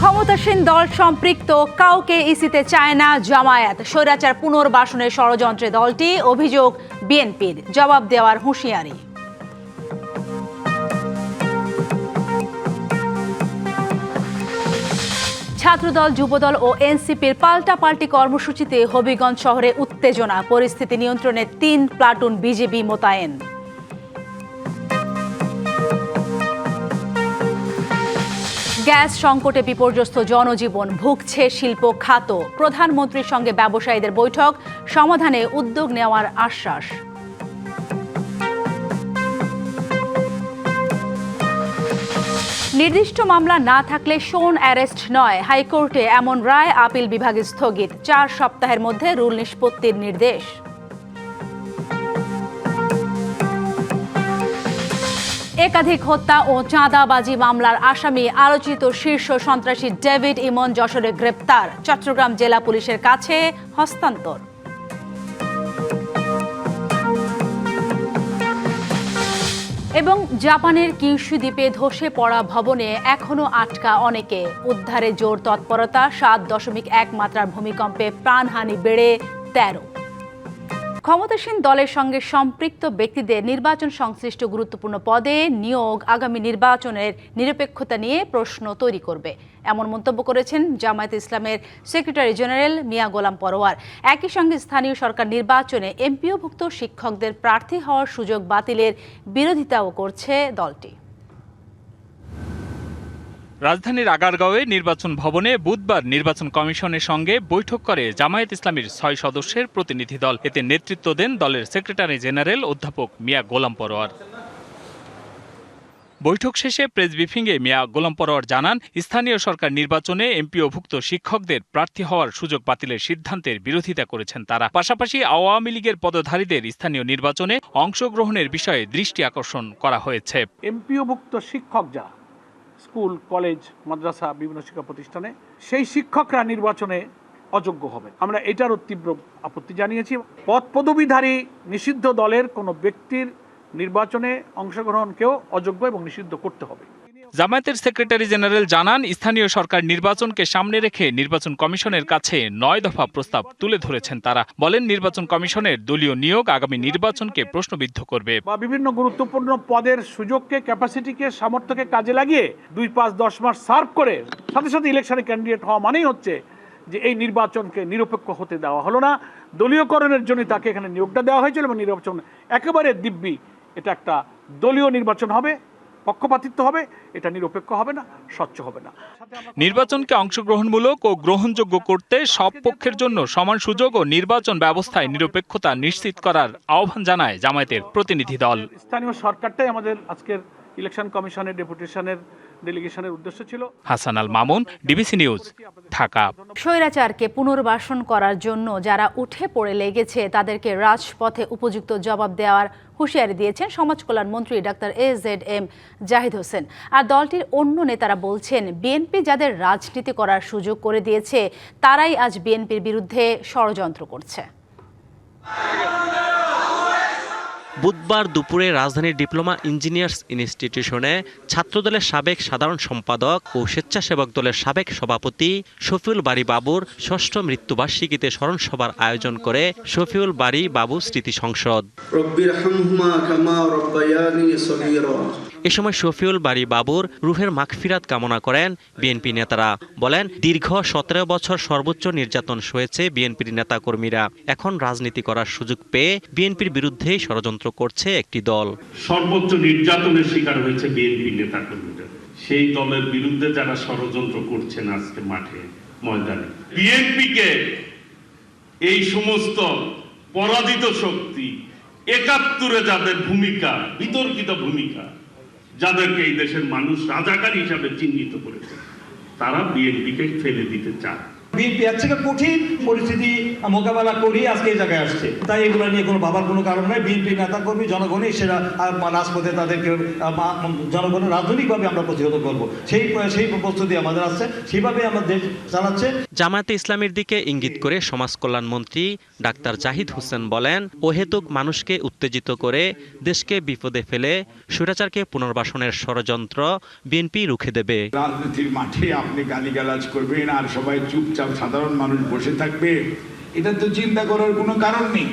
ক্ষমতাসীন দল সম্পৃক্ত কাউকে ইসিতে চায় না জামায়াত। স্বৈরাচার পুনর্বাসনের ষড়যন্ত্রে দলটি, অভিযোগ বিএনপির, জবাব দেওয়ার হুঁশিয়ারি। ছাত্রদল, যুবদল ও এনসিপির পাল্টাপাল্টি কর্মসূচিতে হবিগঞ্জ শহরে উত্তেজনা। পরিস্থিতি নিয়ন্ত্রণে ৩ প্লাটুন বিজিবি মোতায়েন। গ্যাস সংকটে বিপর্যস্ত জনজীবন, ভুগছে শিল্প খাত। প্রধানমন্ত্রীর সঙ্গে ব্যবসায়ীদের বৈঠক, সমাধানে উদ্যোগ নেওয়ার আশ্বাস। নির্দিষ্ট মামলা না থাকলে শোন অ্যারেস্ট নয়, হাইকোর্টে এমন রায়, আপিল বিভাগে স্থগিত। ৪ সপ্তাহের মধ্যে রুল নিষ্পত্তির নির্দেশ। একাধিক হত্যা ও চাঁদাবাজি মামলার আসামি আলোচিত শীর্ষ সন্ত্রাসী ডেভিড ইমন যশোরে গ্রেপ্তার। চট্টগ্রাম জেলা পুলিশের কাছে হস্তান্তর। এবং জাপানের কিউশু দ্বীপে ধসে পড়া ভবনে এখনো আটকা অনেকে। উদ্ধারে জোর তৎপরতা। ৭.১ মাত্রার ভূমিকম্পে প্রাণহানি বেড়ে ১৩। ক্ষমতাসীন দলের সঙ্গে সম্পৃক্ত ব্যক্তিদের নির্বাচন সংশ্লিষ্ট গুরুত্বপূর্ণ পদে নিয়োগ আগামী নির্বাচনের নিরপেক্ষতা নিয়ে প্রশ্ন তৈরি করবে, এমন মন্তব্য করেছেন জামায়াতে ইসলামের সেক্রেটারি জেনারেল মিয়া গোলাম পরোয়ার। একই সঙ্গে স্থানীয় সরকার নির্বাচনে এমপিওভুক্ত শিক্ষকদের প্রার্থী হওয়ার সুযোগ বাতিলের বিরোধিতাও করছে দলটি। রাজধানীর আগারগাঁওয়ে নির্বাচন ভবনে বুধবার নির্বাচন কমিশনের সঙ্গে বৈঠক করে জামায়াত ইসলামীর ৬ সদস্যের প্রতিনিধি দল। এতে নেতৃত্ব দেন দলের সেক্রেটারি জেনারেল অধ্যাপক মিয়া গোলাম পরোয়ার। বৈঠক শেষে প্রেস ব্রিফিংয়ে মিয়া গোলাম পরোয়ার জানান, স্থানীয় সরকার নির্বাচনে এমপিওভুক্ত শিক্ষকদের প্রার্থী হওয়ার সুযোগ বাতিলের সিদ্ধান্তের বিরোধিতা করেছেন তারা। পাশাপাশি আওয়ামী লীগের পদধারীদের স্থানীয় নির্বাচনে অংশগ্রহণের বিষয়ে দৃষ্টি আকর্ষণ করা হয়েছে। এমপিওভুক্ত শিক্ষক যারা স্কুল, কলেজ, মাদ্রাসা, বিভিন্ন শিক্ষা প্রতিষ্ঠানে, সেই শিক্ষকরা নির্বাচনে অযোগ্য হবে। আমরা এটারও তীব্র আপত্তি জানিয়েছি। পদ পদবীধারী নিষিদ্ধ দলের কোনো ব্যক্তির নির্বাচনে অংশগ্রহণকেও অযোগ্য এবং নিষিদ্ধ করতে হবে। জামায়াতের সেক্রেটারি জেনারেল জানান, স্থানীয় সরকার নির্বাচনকে সামনে রেখে নির্বাচন কমিশনের কাছে ৯ দফা প্রস্তাব তুলে ধরেছেন তারা। বলেন, নির্বাচন কমিশনের দলীয় নিয়োগ আগামী নির্বাচনকে প্রশ্নবিদ্ধ করবে। বিভিন্ন গুরুত্বপূর্ণ পদের সুযোগকে, ক্যাপাসিটিকে, সামর্থ্যকে কাজে লাগিয়ে ২, ৫, ১০ মাস সার্ভ করে সাথে সাথে ইলেকশনে ক্যান্ডিডেট হওয়া মানেই হচ্ছে যে এই নির্বাচনকে নিরপেক্ষ হতে দেওয়া হলো না। দলীয়করণের জন্য তাকে এখানে নিয়োগটা দেওয়া হয়েছিল এবং নির্বাচন একেবারে দিব্যি এটা একটা দলীয় নির্বাচন হবে, পক্ষপাতিত্ব হবে, এটা নিরপেক্ষ হবে না, স্বচ্ছ হবে না। নির্বাচনকে অংশগ্রহণমূলক ও গ্রহণযোগ্য করতে সব পক্ষের জন্য সমান সুযোগ ও নির্বাচন ব্যবস্থায় নিরপেক্ষতা নিশ্চিত করার আহ্বান জানায় জামায়াতের প্রতিনিধি দল। স্থানীয় সরকারটাই আমাদের আজকের ইলেকশন কমিশনের ডেপুটেশনের ডেলিগেশনের উদ্দেশ্য ছিল। Hasan Al Mamun, DBC news, Dhaka. স্বৈরাচারকে পুনর্বাসন করার জন্য যারা উঠে পড়ে লেগেছে তাদেরকে রাজপথে উপযুক্ত জবাব দেওয়ার হুঁশিয়ারি দিয়েছেন সমাজ কল্যাণ মন্ত্রী ডাক্তার AZM জাহিদ হোসেন। আর দলটির অন্য নেতারা বলছেন, বিএনপি যাদের রাজনীতি করার সুযোগ করে দিয়েছে তারাই আজ বিএনপির বিরুদ্ধে ষড়যন্ত্র করছে। বুধবার দুপুরে রাজধানীর ডিপ্লোমা ইঞ্জিনিয়ার্স ইনস্টিটিউশনে ছাত্রদলের সাবেক সাধারণ সম্পাদক ও স্বেচ্ছাসেবক দলের সাবেক সভাপতি শফিউল বারী বাবুর ৬ষ্ঠ মৃত্যুবার্ষিকীতে স্মরণ সভার আয়োজন করে শফিউল বারী বাবু স্মৃতি সংসদ। এ সময় শফিউল বারী বাবুর রুহের মাগফিরাত কামনা করেন বিএনপি নেতারা। বলেন, দীর্ঘ ১৭ বছর সর্বোচ্চ নির্যাতন সয়েছে বিএনপির নেতাকর্মীরা। এখন রাজনীতি করার সুযোগ পেয়ে বিএনপির বিরুদ্ধেই ষড়যন্ত্র করছে একটি দল। সর্বোচ্চ নির্যাতনের শিকার হয়েছে বিএনপি নেতাকর্মীরা। সেই দলের বিরুদ্ধে যারা ষড়যন্ত্র করছেন আজকে মাঠে ময়দানে, বিএনপিকে এই সমস্ত পরাজিত শক্তি, ৭১-এ যাদের ভূমিকা, বিতর্কিত ভূমিকা, যাদেরকে এই দেশের মানুষ রাজাকার হিসাবে চিহ্নিত করেছে, তারা বিএনপিকে ফেলে দিতে চায়। বিএনপি এর থেকে কঠিন পরিস্থিতি মোকাবেলা করি আজকে এই জায়গায় আসছে, তাই এগুলো নিয়ে কোনো ভাবার কোনো কারণ নাই। বিএনপি নেতা কর্মী জনগণই সেরা রাজপথে তাদেরকে জনগণের রাজনৈতিকভাবে আমরা প্রতিহত করব, সেই প্রস্তুতি আমাদের আছে, সেইভাবে আমাদের দেশ চালাচ্ছে। জামায়াতে ইসলামীর দিকে ইঙ্গিত করে সমাজ কল্যাণ মন্ত্রী ডাক্তার জাহিদ হোসেন বলেন, অহেতুক মানুষকে উত্তেজিত করে দেশকে বিপদে ফেলে স্বৈরাচারকে পুনর্বাসনের ষড়যন্ত্র বিএনপি রুখে দেবে। রাজনীতির মাঠে আপনি গালিগালাজ করবেন আর সবাই চুপচাপ সাধারণ মানুষ বসে থাকবে, এটা তো চিন্তা করার কোনো কারণ নেই।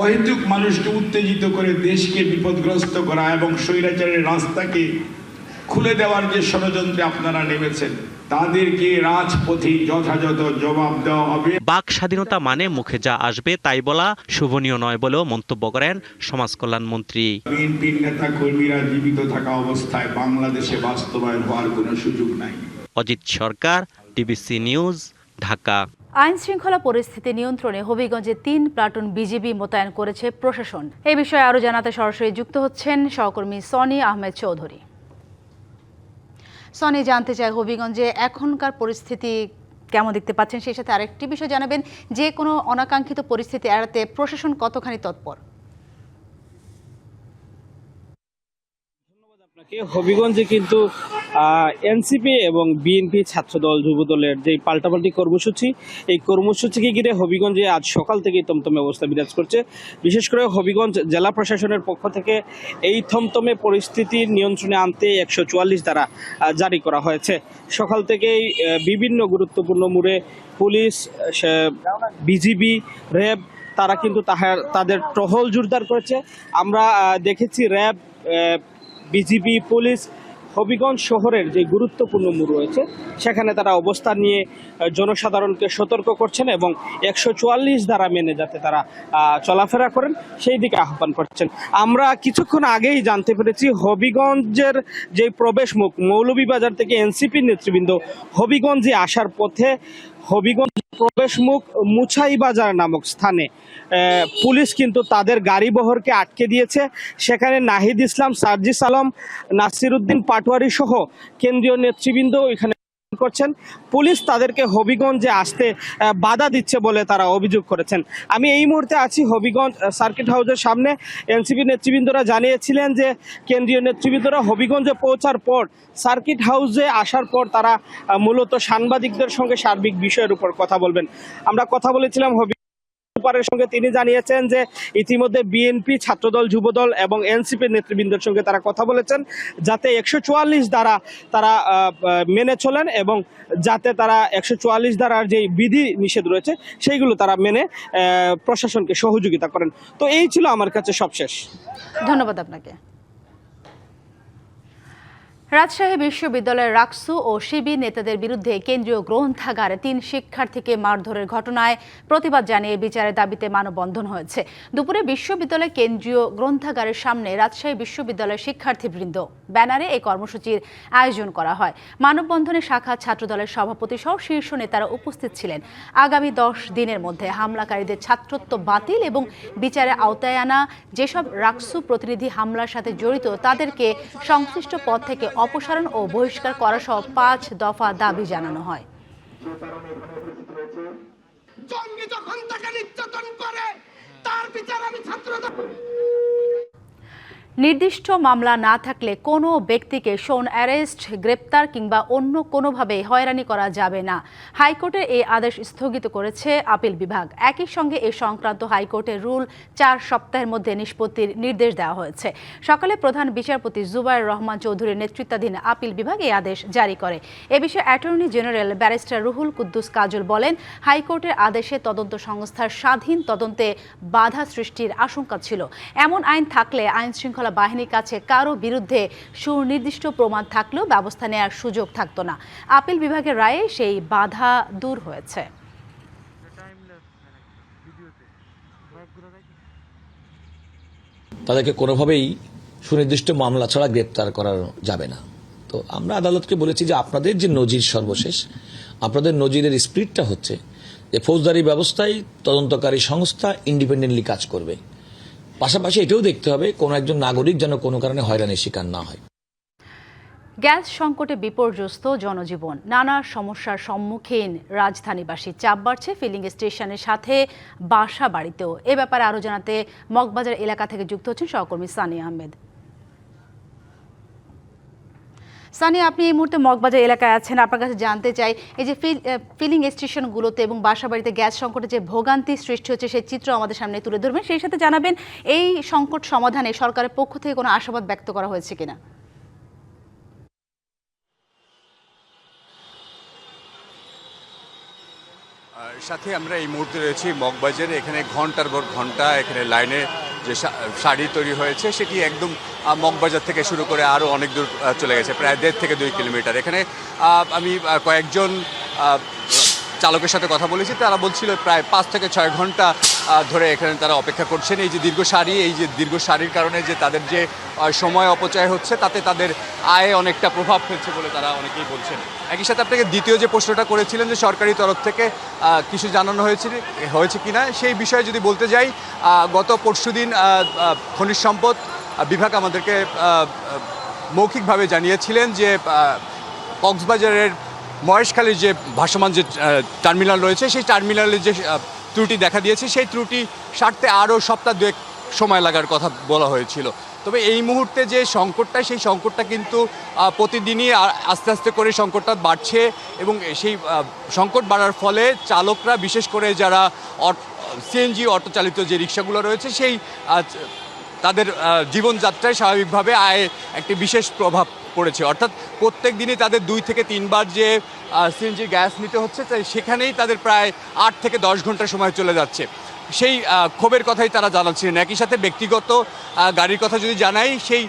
অহেতুক মানুষকে উত্তেজিত করে দেশকে বিপদগ্রস্ত করা এবং স্বৈরাচারের রাস্তাকে খুলে দেওয়ার যে ষড়যন্ত্রে আপনারা নেমেছেন, তাদেরকে রাজপথে যথাযথ জবাব দেওয়া হবে। বাক স্বাধীনতা মানে মুখে যা আসবে তাই বলা শোভনীয় নয় বলেও মন্তব্য করেন সমাজ কল্যাণ মন্ত্রী। বিএনপির নেতা কর্মীরা জীবিত থাকা অবস্থায় বাংলাদেশে বাস্তবায়ন হওয়ার কোনো সুযোগ নাই। অজিত সরকার, ডিবিসি নিউজ, ঢাকা। আইন শৃঙ্খলা পরিস্থিতি নিয়ন্ত্রণে হবিগঞ্জে 3 প্লাটুন বিজিবি মোতায়েন করেছে প্রশাসন। এই বিষয়ে আরও জানাতে সরাসরি যুক্ত হচ্ছেন সহকর্মী সনি আহমেদ চৌধুরী। সনি, জানতে চাই হবিগঞ্জে এখনকার পরিস্থিতি কেমন দেখতে পাচ্ছেন, সেই সাথে আরেকটি বিষয় জানাবেন, যে কোনো অনাকাঙ্ক্ষিত পরিস্থিতি এড়াতে প্রশাসন কতখানি তৎপর? হবিগঞ্জে কিন্তু এনসিপি এবং বিএনপি ছাত্রদল যুবদলের যে পাল্টাপাল্টি কর্মসূচি, এই কর্মসূচিকে ঘিরে হবিগঞ্জে আজ সকাল থেকেই থমথমে অবস্থা বিরাজ করছে। বিশেষ করে হবিগঞ্জ জেলা প্রশাসনের পক্ষ থেকে এই থমথমে পরিস্থিতি নিয়ন্ত্রণে আনতে 144 ধারা জারি করা হয়েছে। সকাল থেকেই বিভিন্ন গুরুত্বপূর্ণ মোড়ে পুলিশ, বিজিবি, র্যাব তারা কিন্তু তাদের টহল জোরদার করেছে। আমরা দেখেছি র্যাব, বিজিবি, পুলিশ হবিগঞ্জ শহরের যে গুরুত্বপূর্ণ মোড় রয়েছে সেখানে তারা অবস্থান নিয়ে জনসাধারণকে সতর্ক করছেন এবং 144 ধারা মেনে যাতে তারা চলাফেরা করেন সেই দিকে আহ্বান করছেন। আমরা কিছুক্ষণ আগেই জানতে পেরেছি হবিগঞ্জের যে প্রবেশ মুখ মৌলভীবাজার থেকে এনসিপির নেতৃবৃন্দ হবিগঞ্জে আসার পথে হবিগঞ্জ প্রবেশ মুখ মুছাইবাজার নামক স্থানে পুলিশ কিন্তু তাদের গাড়ি বহরকে আটকে দিয়েছে। সেখানে নাহিদ ইসলাম, সার্জিস আলম, নাসির উদ্দিন পাটোয়ারি সহ কেন্দ্রীয় নেতৃবৃন্দ এখানে করছেন। পুলিশ তাদেরকে হবিগঞ্জে আসতে বাধা দিচ্ছে বলে তারা অভিযোগ করেছেন। আমি এই মুহূর্তে আছি হবিগঞ্জ সার্কিট হাউসের সামনে। এনসিপি নেতৃবৃন্দরা জানিয়েছিলেন যে কেন্দ্রীয় নেতৃবৃন্দরা হবিগঞ্জে পৌঁছার পর সার্কিট হাউসে আসার পর তারা মূলত সাংবাদিকদের সঙ্গে সার্বিক বিষয়ের উপর কথা বলবেন। আমরা কথা বলেছিলাম সুপারের সঙ্গে, তিনি জানিয়েছেন যে ইতিমধ্যে বিএনপি, ছাত্রদল, যুবদল এবং এনসিপির নেতৃবৃন্দের সঙ্গে তারা কথা বলেছেন যাতে 144 ধারা তারা মেনে চলেন এবং যাতে তারা 144 ধারার যে বিধি নিষেধ রয়েছে সেইগুলো তারা মেনে প্রশাসনকে সহযোগিতা করেন। তো এই ছিল আমার কাছে সবশেষ। ধন্যবাদ আপনাকে। রাজশাহী বিশ্ববিদ্যালয়ের রাকসু ও শিবির নেতাদের বিরুদ্ধে কেন্দ্রীয় গ্রন্থাগারে 3 শিক্ষার্থীকে মারধরের ঘটনায় প্রতিবাদ জানিয়ে বিচারের দাবিতে মানববন্ধন হয়েছে। দুপুরে বিশ্ববিদ্যালয় কেন্দ্রীয় গ্রন্থাগারের সামনে রাজশাহী বিশ্ববিদ্যালয়ের শিক্ষার্থীবৃন্দ ব্যানারে এই কর্মসূচির আয়োজন করা হয়। মানববন্ধনে শাখা ছাত্রদলের সভাপতি সহ শীর্ষ নেতারা উপস্থিত ছিলেন। আগামী 10 দিনের মধ্যে হামলাকারীদের ছাত্রত্ব বাতিল এবং বিচারের আওতায় আনা, যেসব রাকসু প্রতিনিধি হামলার সাথে জড়িত তাদেরকে সংশ্লিষ্ট পদ থেকে অপসারণ ও বহিষ্কার করা সহ 5 দফা দাবি জানানো হয়। জঙ্গি যখন তাকে নির্যাতন করে তার বিচার আমি ছাত্রদল। নির্দিষ্ট মামলা না থাকলে কোনো ব্যক্তিকে শোন অ্যারেস্ট, গ্রেপ্তার কিংবা অন্য কোনোভাবে হয়রানি করা যাবে না। হাইকোর্টের এই আদেশ স্থগিত করেছে আপিল বিভাগ। একই সঙ্গে এ সংক্রান্ত হাইকোর্টের রুল 4 সপ্তাহের মধ্যে নিষ্পত্তির নির্দেশ দেওয়া হয়েছে। সকালে প্রধান বিচারপতি জুবায়ের রহমান চৌধুরীর নেতৃত্বাধীন আপিল বিভাগ এই আদেশ জারি করে। এ বিষয়ে attorney general barrister Ruhul Quddus Kajal বলেন, হাইকোর্টের আদেশে তদন্ত সংস্থার স্বাধীন তদন্তে বাধা সৃষ্টির আশঙ্কা ছিল। এমন আইন থাকলে আইন শৃঙ্খলা বাহিনীর কাছে কারো বিরুদ্ধে সুনির্দিষ্ট প্রমাণ থাকলেও ব্যবস্থা নেওয়ার সুযোগ থাকতো না। আপিল বিভাগের রায়ে সেই বাধা দূর হয়েছে। তাদেরকে কোনোভাবেই সুনির্দিষ্ট মামলা ছাড়া গ্রেপ্তার করা যাবে না। তো আমরা আদালতকে বলেছি যে আপনাদের যে নজির সর্বশেষ, আপনাদের নজিরের স্পিরিটটা হচ্ছে যে ফৌজদারি ব্যবস্থায় তদন্তকারী সংস্থা ইন্ডিপেন্ডেন্টলি কাজ করবে। পাশাপাশি এটাও দেখতে হবে কোনো একজন নাগরিক যেন কোনো কারণে হয়রানির শিকার না হয়। গ্যাস সংকটে বিপর্যস্ত জনজীবন, নানা সমস্যার সম্মুখীন রাজধানীবাসী। চাপ বাড়ছে ফিলিং স্টেশনের সাথে বাসা বাড়িতেও। এ ব্যাপারে আরও জানাতে মগবাজার এলাকা থেকে যুক্ত হচ্ছেন সহকর্মী সানি আহমেদ। সানি, আপনি এই মুহূর্তে মগবাজার এলাকায় আছেন, আপনার কাছে জানতে চাই এই যে ফিলিং স্টেশনগুলোতে এবং বাসা বাড়িতে গ্যাস সংকটে যে ভোগান্তি সৃষ্টি হচ্ছে সেই চিত্র আমাদের সামনে তুলে ধরবেন। সেই সাথে জানাবেন এই সংকট সমাধানে সরকারের পক্ষ থেকে কোনো আশাবাদ ব্যক্ত করা হয়েছে কিনা। সাথে আমরা এই মুহূর্তে রয়েছি মগবাজারে। এখানে ঘন্টার পর ঘন্টা এখানে লাইনে যে সারি তৈরি হয়েছে সেটি একদম মগবাজার থেকে শুরু করে আরও অনেক দূর চলে গেছে, প্রায় 1.5 থেকে 2 কিলোমিটার। এখানে আমি কয়েকজন চালকের সাথে কথা বলেছি, তারা বলছিল প্রায় 5 থেকে 6 ঘন্টা ধরে এখানে তারা অপেক্ষা করছেন। এই যে দীর্ঘ সারির কারণে যে তাদের যে সময় অপচয় হচ্ছে তাতে তাদের আয়ে অনেকটা প্রভাব ফেলছে বলে তারা অনেকেই বলছেন। একই সাথে আপনাকে দ্বিতীয় যে প্রশ্নটা করেছিলেন যে সরকারি তরফ থেকে কিছু জানানো হয়েছে কিনা, সেই বিষয়ে যদি বলতে যাই, গত পরশুদিন খনিজ সম্পদ বিভাগ আমাদেরকে মৌখিকভাবে জানিয়েছিলেন যে কক্সবাজারের মহেশখালীর যে ভাসমান যে টার্মিনাল রয়েছে সেই টার্মিনালের যে ত্রুটি দেখা দিয়েছে সেই ত্রুটি সারতে আরও সপ্তাহ 2 সময় লাগার কথা বলা হয়েছিল। তবে এই মুহূর্তে যে সংকটটা, সেই সংকটটা কিন্তু প্রতিদিনই আস্তে আস্তে করে সংকটটা বাড়ছে এবং সেই সংকট বাড়ার ফলে চালকরা, বিশেষ করে যারা সিএনজি অটো চালিত যে রিক্সাগুলো রয়েছে সেই তাদের জীবনযাত্রায় স্বাভাবিকভাবে আয়ে একটি বিশেষ প্রভাব পড়েছে। অর্থাৎ প্রত্যেক দিনই তাদের 2 থেকে 3 বার যে সিএনজি গ্যাস নিতে হচ্ছে, তাই সেখানেই তাদের প্রায় 8 থেকে 10 ঘন্টা সময় চলে যাচ্ছে। সেই ক্ষোভের কথাই তারা জানাচ্ছিলেন। একই সাথে ব্যক্তিগত গাড়ির কথা যদি জানাই, সেই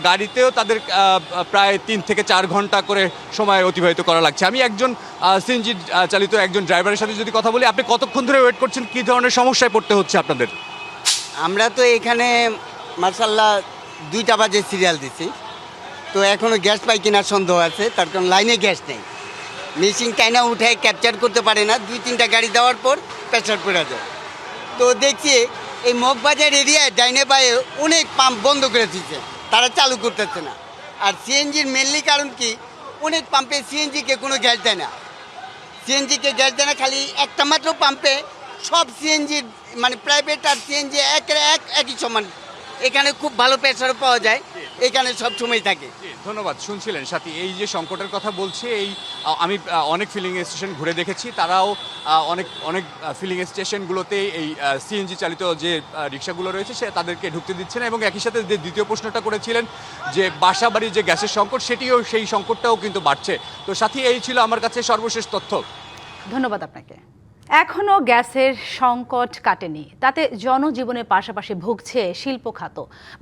গাড়িতেও তাদের প্রায় 3 থেকে 4 ঘন্টা করে সময় অতিবাহিত করা লাগছে। আমি একজন সিএনজি চালিত একজন ড্রাইভারের সাথে যদি কথা বলি, আপনি কতক্ষণ ধরে ওয়েট করছেন, কী ধরনের সমস্যায় পড়তে হচ্ছে আপনাদের? আমরা তো এখানে মার্শাল্লাহ 2টা বাজে সিরিয়াল দিছি, তো এখনও গ্যাস পাই কিনার সন্দেহ আছে, তার কারণ লাইনে গ্যাস নেই। মেশিন টাইনা উঠে ক্যাপচার করতে পারে না, 2-3টা গাড়ি দেওয়ার পর প্রেসার পড়ে যায়। তো দেখছি এই মগবাজার এরিয়ায় ডাইনে বায়ে অনেক পাম্প বন্ধ করে দিচ্ছে, তারা চালু করতেছে না। আর সিএনজির মেনলি কারণ কি, অনেক পাম্পে সিএনজিকে কোনো গ্যাস দেয় না, খালি একটা মাত্র পাম্পে সব সিএনজির মানে প্রাইভেট আর সিএনজি একই সমান। এখানে খুব ভালো প্রেসারও পাওয়া যায়, এখানে সব সময় থাকে। ধন্যবাদ। শুনছিলেন সাথী, এই যে সংকটের কথা বলছে, এই আমি অনেক ফিলিং স্টেশন ঘুরে দেখেছি, তারাও অনেক ফিলিং স্টেশনগুলোতে এই সিএনজি চালিত যে রিক্সাগুলো রয়েছে সে তাদেরকে ঢুকতে দিচ্ছে না। এবং একই সাথে যে দ্বিতীয় প্রশ্নটা করেছিলেন যে বাসা বাড়ির যে গ্যাসের সংকট, সেই সংকটটাও কিন্তু বাড়ছে। তো সাথী, এই ছিল আমার কাছে সর্বশেষ তথ্য। ধন্যবাদ আপনাকে। এখনও গ্যাসের সংকট কাটেনি, তাতে জনজীবনের পাশাপাশি ভুগছে শিল্প খাত।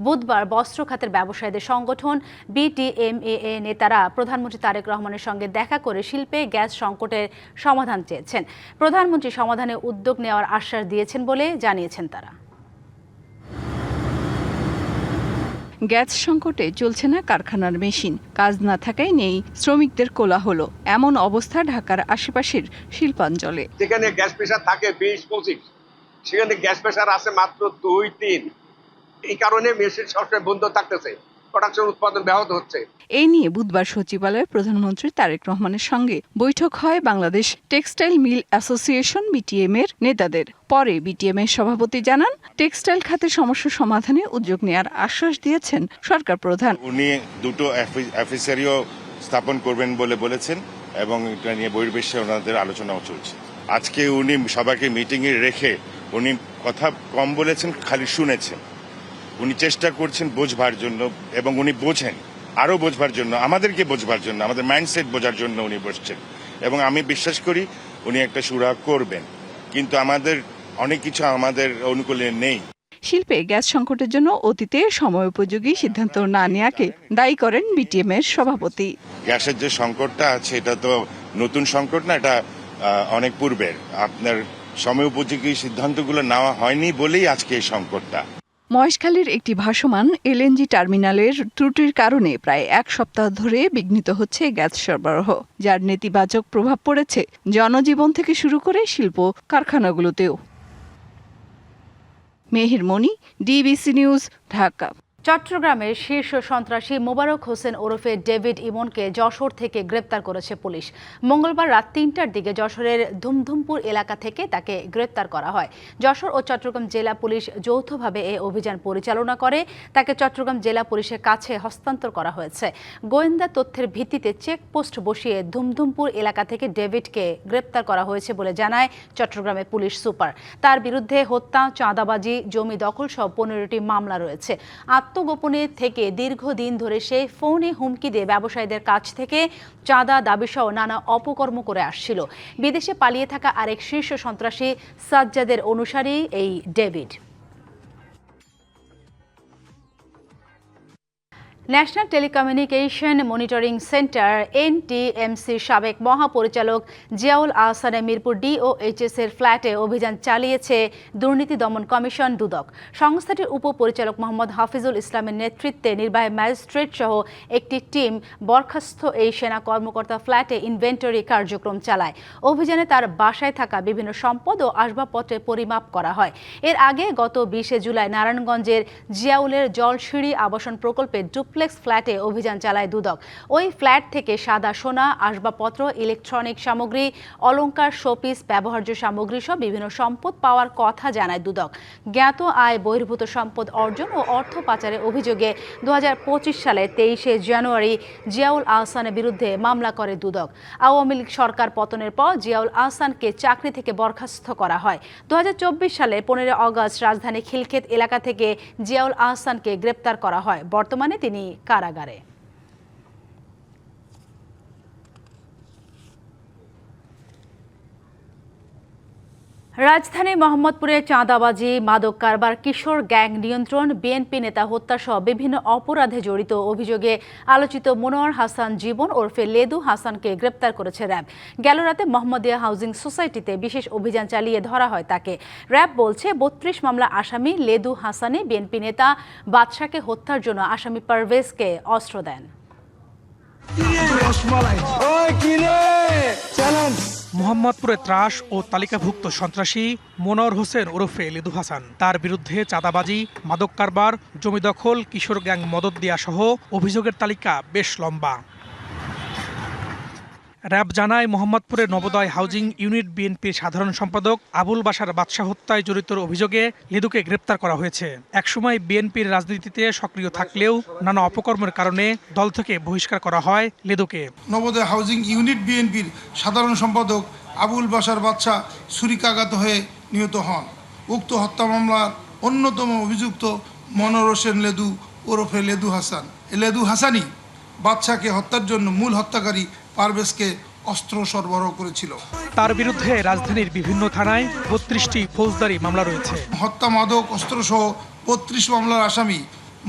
বুধবার বস্ত্র খাতের ব্যবসায়ীদের সংগঠন বিটিএমএ নেতারা প্রধানমন্ত্রী তারেক রহমানের সঙ্গে দেখা করে শিল্পে গ্যাস সংকটের সমাধান চেয়েছেন। প্রধানমন্ত্রী সমাধানে উদ্যোগ নেওয়ার আশ্বাস দিয়েছেন বলে জানিয়েছেন তারা। গ্যাস সংকটে চলছে না কারখানার মেশিন, কাজ না থাকায় নেই শ্রমিকদের কোলাহল। এমন অবস্থা ঢাকার আশেপাশের শিল্পাঞ্চলে। যেখানে গ্যাস প্রেসার থাকে 20-25, সেখানে গ্যাস প্রেসার আছে মাত্র 2-3। এই কারণে মেশিন সবসময় বন্ধ থাকতেছে, প্রোডাকশন উৎপাদন ব্যাহত হচ্ছে। এই নিয়ে বুধবার সচিবালয়ে প্রধানমন্ত্রী তারেক রহমানের সঙ্গে বৈঠক হয় Bangladesh textile mill association BTM এর নেতাদের। পরে বিটিএম এর সভাপতি জানান, টেক্সটাইল খাতের সমস্যা সমাধানে উদ্যোগ নেওয়ার আশ্বাস দিয়েছেন সরকার প্রধান। উনি 2টো অফিসারিও স্থাপন করবেন বলে বলেছেন এবং এটা নিয়ে বহির্বিশ্বে ওনাদের আলোচনাও চলছে। আজকে উনি সবাইকে মিটিংয়ে রেখে উনি কথা কম বলেছেন, খালি শুনেছেন। উনি চেষ্টা করছেন বোঝবার জন্য এবং উনি বোঝেন, আরও বোঝবার জন্য, আমাদেরকে বোঝবার জন্য, আমাদের মাইন্ডসেট বোঝার জন্য উনি বসছেন এবং আমি বিশ্বাস করি উনি একটা সুরাহা করবেন। কিন্তু আমাদের অনেক কিছু আমাদের অনুকূলে নেই। শিল্পে গ্যাস সংকটের জন্য অতীতে সময়োপযোগী সিদ্ধান্ত না নেওয়াকে দায়ী করেন বিটিএম এর সভাপতি। গ্যাসের যে সংকটটা আছে এটা তো নতুন সংকট না, এটা অনেক পূর্বের। আপনার সময়োপযোগী সিদ্ধান্তগুলো নেওয়া হয়নি বলেই আজকে এই সংকটটা। মহেশখালীর একটি ভাসমান এলএনজি টার্মিনালের ত্রুটির কারণে প্রায় 1 সপ্তাহ ধরে বিঘ্নিত হচ্ছে গ্যাস সরবরাহ, যার নেতিবাচক প্রভাব পড়েছে জনজীবন থেকে শুরু করে শিল্প কারখানাগুলোতেও। মেহের মনি, ডিবিসি নিউজ, ঢাকা। চট্টগ্রামের শীর্ষ সন্ত্রাসী মোবারক হোসেন ওরফে ডেভিড ইমনকে যশোর থেকে গ্রেপ্তার করেছে পুলিশ। মঙ্গলবার রাত ৩টার দিকে যশোরের ধুমধুমপুর এলাকা থেকে তাকে গ্রেপ্তার করা হয়। যশোর ও চট্টগ্রাম জেলা পুলিশ যৌথভাবে এই অভিযান পরিচালনা করে। তাকে চট্টগ্রাম জেলা পুলিশের কাছে হস্তান্তর করা হয়েছে। গোয়েন্দা তথ্যের ভিত্তিতে চেকপোস্ট বসিয়ে ধুমধুমপুর এলাকা থেকে ডেভিডকে গ্রেপ্তার করা হয়েছে বলে জানায় চট্টগ্রামের পুলিশ সুপার। তার বিরুদ্ধে হত্যা, চাঁদাবাজি, জমি দখল সহ 15টি মামলা রয়েছে। আত্মগোপনে থেকে দীর্ঘদিন ধরে সে ফোনে হুমকি দিয়ে ব্যবসায়ীদের কাছ থেকে চাঁদা দাবিসহ নানা অপকর্ম করে আসছিল। বিদেশে পালিয়ে থাকা আরেক শীর্ষ সন্ত্রাসী সাজ্জাদের অনুসারী এই David. National telecommunication monitoring centre এনটিএমসির সাবেক মহাপরিচালক জিয়াউল আহসানের মিরপুর ডিওএইচএস এর ফ্ল্যাটে অভিযান চালিয়েছে দুর্নীতি দমন কমিশন দুদক। সংস্থাটির উপপরিচালক মোহাম্মদ হাফিজুল ইসলামের নেতৃত্বে নির্বাহী ম্যাজিস্ট্রেট সহ একটি টিম বরখাস্ত এই সেনা কর্মকর্তা ফ্ল্যাটে ইনভেন্টরি কার্যক্রম চালায়। অভিযানে তার বাসায় থাকা বিভিন্ন সম্পদ ও আসবাবপত্রের পরিমাপ করা হয়। এর আগে গত 20 জুলাই নারায়ণগঞ্জের জিয়াউলের জলসিঁড়ি আবাসন প্রকল্পে ডুপ্লেক্স ফ্ল্যাটে অভিযান চালায় দুদক। ওই ফ্ল্যাট থেকে সাদা সোনা, আসবাবপত্র, ইলেকট্রনিক সামগ্রী, অলংকার, শোপিস, ব্যবহার্য সামগ্রী সহ বিভিন্ন সম্পদ পাওয়ার কথা জানায় দুদক। জ্ঞাত আয় বহির্ভূত সম্পদ অর্জন ও অর্থ পাচারের অভিযোগে 2025 সালে 23 জানুয়ারি জিয়াউল আহসানের বিরুদ্ধে মামলা করে দুদক। আওয়ামী লীগ সরকার পতনের পর জিয়াউল আহসানকে চাকরি থেকে বরখাস্ত করা হয়। 2024 সালে 15 আগস্ট রাজধানী খিলক্ষেত এলাকা থেকে জিয়াউল আহসানকে গ্রেপ্তার করা হয়। বর্তমানে তিনি কারাগারে। রাজধানী মোহাম্মদপুরে চাঁদাবাজি, মাদক কারবার, কিশোর গ্যাং নিয়ন্ত্রণ, বিএনপি নেতা হত্যা সহ বিভিন্ন অপরাধে জড়িত অভিযোগে আলোচিত মনোয়ার হাসান জীবন ওরফে লেদু হাসানকে গ্রেপ্তার করেছে র্যাব। গেল রাতে মোহাম্মদিয়া হাউজিং সোসাইটিতে বিশেষ অভিযান চালিয়ে ধরা হয় তাকে। র্যাব বলছে 32 মামলা আসামি লেদু হাসানে বিএনপি নেতা বাদশাকে হত্যার জন্য আসামি পারভেজকে অস্ত্র দেন। মোহাম্মদপুরে ত্রাস ও তালিকাভুক্ত সন্ত্রাসী মনোয়ার হোসেন ওরফে লেদু হাসান, তার বিরুদ্ধে চাঁদাবাজি, মাদক কারবার, জমি দখল, কিশোর গ্যাং মদত দেয়া সহ অভিযোগের তালিকা বেশ লম্বা। র্যাব জানায় মোহাম্মদপুরের নবোদয় হাউজিং ইউনিট বিএনপির সাধারণ সম্পাদক আবুল বাশার বাদশা হত্যায় জড়িত অভিযোগে লেদুকে গ্রেপ্তার করা হয়েছে। একসময় বিএনপির রাজনীতিতে সক্রিয় থাকলেও নানা অপকর্মের কারণে দল থেকে বহিষ্কার করা হয় লেদুকে। নবোদয় হাউজিং ইউনিট বিএনপির সাধারণ সম্পাদক আবুল বাশার বাদশা ছুরিকাঘাত হয়ে নিহত হন। উক্ত হত্যা মামলার অন্যতম অভিযুক্ত মনোয়ার হোসেন লেদু ওরফে লেদু হাসান। লেদু হাসানই বাদশাকে হত্যার জন্য মূল হত্যাকারী পারভেজকে অস্ত্র সরবরাহ করেছিল। তার বিরুদ্ধে রাজধানীর বিভিন্ন থানায় 32টি ফৌজদারি মামলা রয়েছে। হত্যা, মাদক, অস্ত্রসহ 32 মামলার আসামি